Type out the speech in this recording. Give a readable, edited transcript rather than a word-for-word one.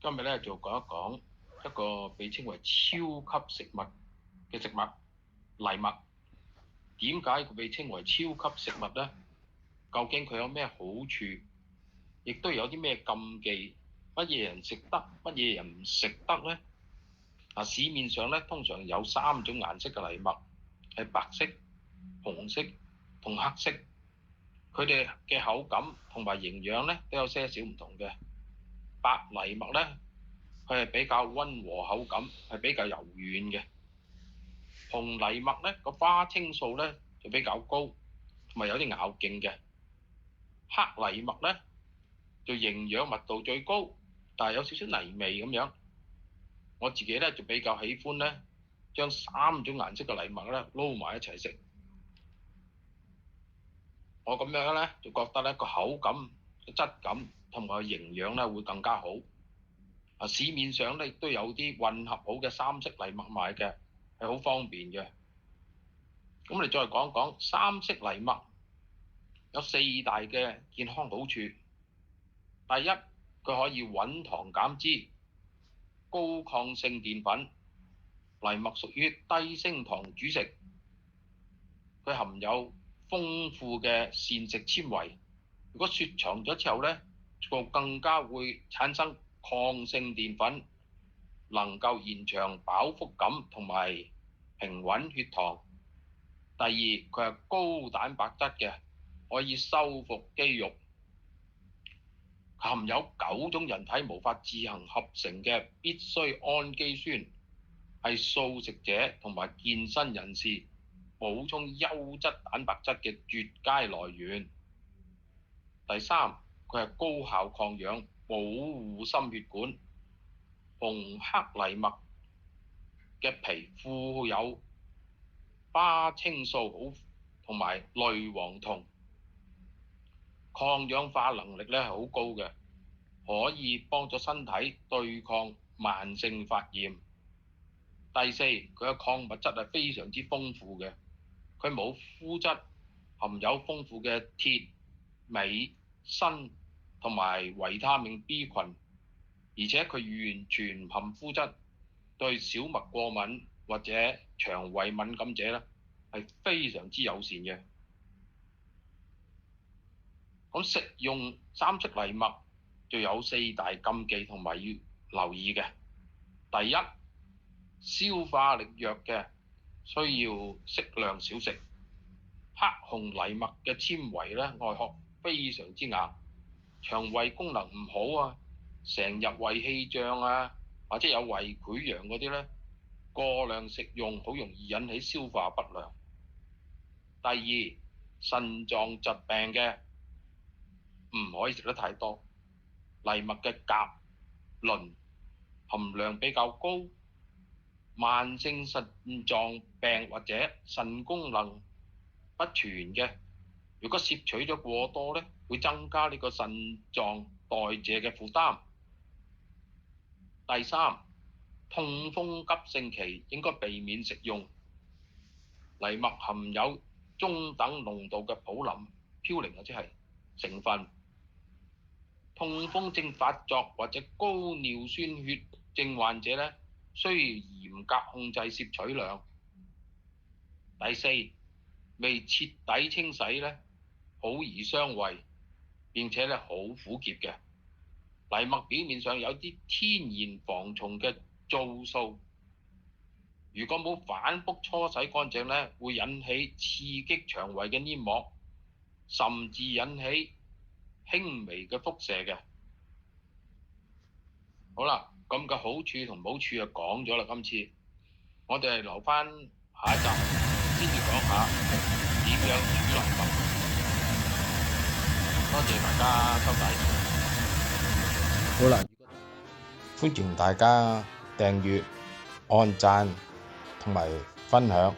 今日咧就講一講一個被稱為超級食物嘅食物藜麥。點解佢被稱為超級食物呢？究竟佢有咩好處？亦都有啲咩禁忌？乜嘢人食得，乜嘢人唔食得呢？市面上咧通常有3種顏色嘅藜麥，係白色、紅色同黑色。佢哋嘅口感同埋營養咧都有些少唔同嘅。白藜麥咧，佢係比較溫和口感，係比較柔軟嘅。紅藜麥咧個花青素咧就比較高，同埋有啲咬勁嘅。黑藜麥咧就營養密度最高，但係有少少泥味咁樣。我自己咧就比較喜歡咧將3種顏色嘅藜麥咧撈埋一齊食。我咁樣咧就覺得咧個口感、質感同埋營養咧會更加好。市面上咧亦都有啲混合好嘅3色藜麥賣嘅，係好方便嘅。咁我哋再講講3色藜麥有4大嘅健康好處。第一，佢可以穩糖減脂，高抗性澱粉。藜麥屬於低升糖主食，佢含有豐富嘅膳食纖維。如果雪藏咗之後咧，就更加會產生抗性澱粉，能夠延長飽腹感同埋平穩血糖。第二，佢係高蛋白質嘅，可以修復肌肉。含有9種人體無法自行合成嘅必需氨基酸，係素食者同埋健身人士補充優質蛋白質嘅絕佳來源。第三，佢係高效抗氧，保護心血管。紅黑藜麥嘅皮富有花青素同埋類黃酮，抗氧化能力咧係好高嘅，可以幫助身體對抗慢性發炎。第四，佢嘅礦物質係非常之豐富嘅，佢冇麩質，含有豐富嘅鐵、鎂、鋅同埋維他命 B 群，而且佢完全唔含麩質，對小麥過敏或者腸胃敏感者咧係非常之友善嘅。咁食用3色藜麥就有4大禁忌同埋要留意嘅。第一，消化力弱嘅需要適量少食。黑紅藜麥嘅纖維咧外殼非常之硬，腸胃功能唔好啊，成日胃氣脹啊，或者有胃潰瘍嗰啲咧，過量食用好容易引起消化不良。第二，腎臟疾病嘅唔可以食得太多。藜麥嘅鉀、磷含量比較高，慢性腎臟病或者腎功能不全嘅，如果攝取咗過多咧，會增加呢個腎臟代謝嘅負擔。第三，痛風急性期應該避免食用。藜麥含有中等濃度嘅普林嘌呤或者係成分，痛風症發作或者高尿酸血症患者咧，需要嚴格控制攝取量。第四，未徹底清洗咧，好易傷胃，並且咧好苦澀嘅。藜麥表面上有啲天然防蟲嘅皂素，如果冇反覆搓洗乾淨咧，會引起刺激腸胃嘅黏膜，甚至引起輕微嘅輻射嘅。好啦，咁嘅好處同唔好處就講咗啦。今次我哋係留翻下一集先至講下點樣煮藜麥。多謝大家收睇。好啦，歡迎大家訂閱、按讚同埋分享。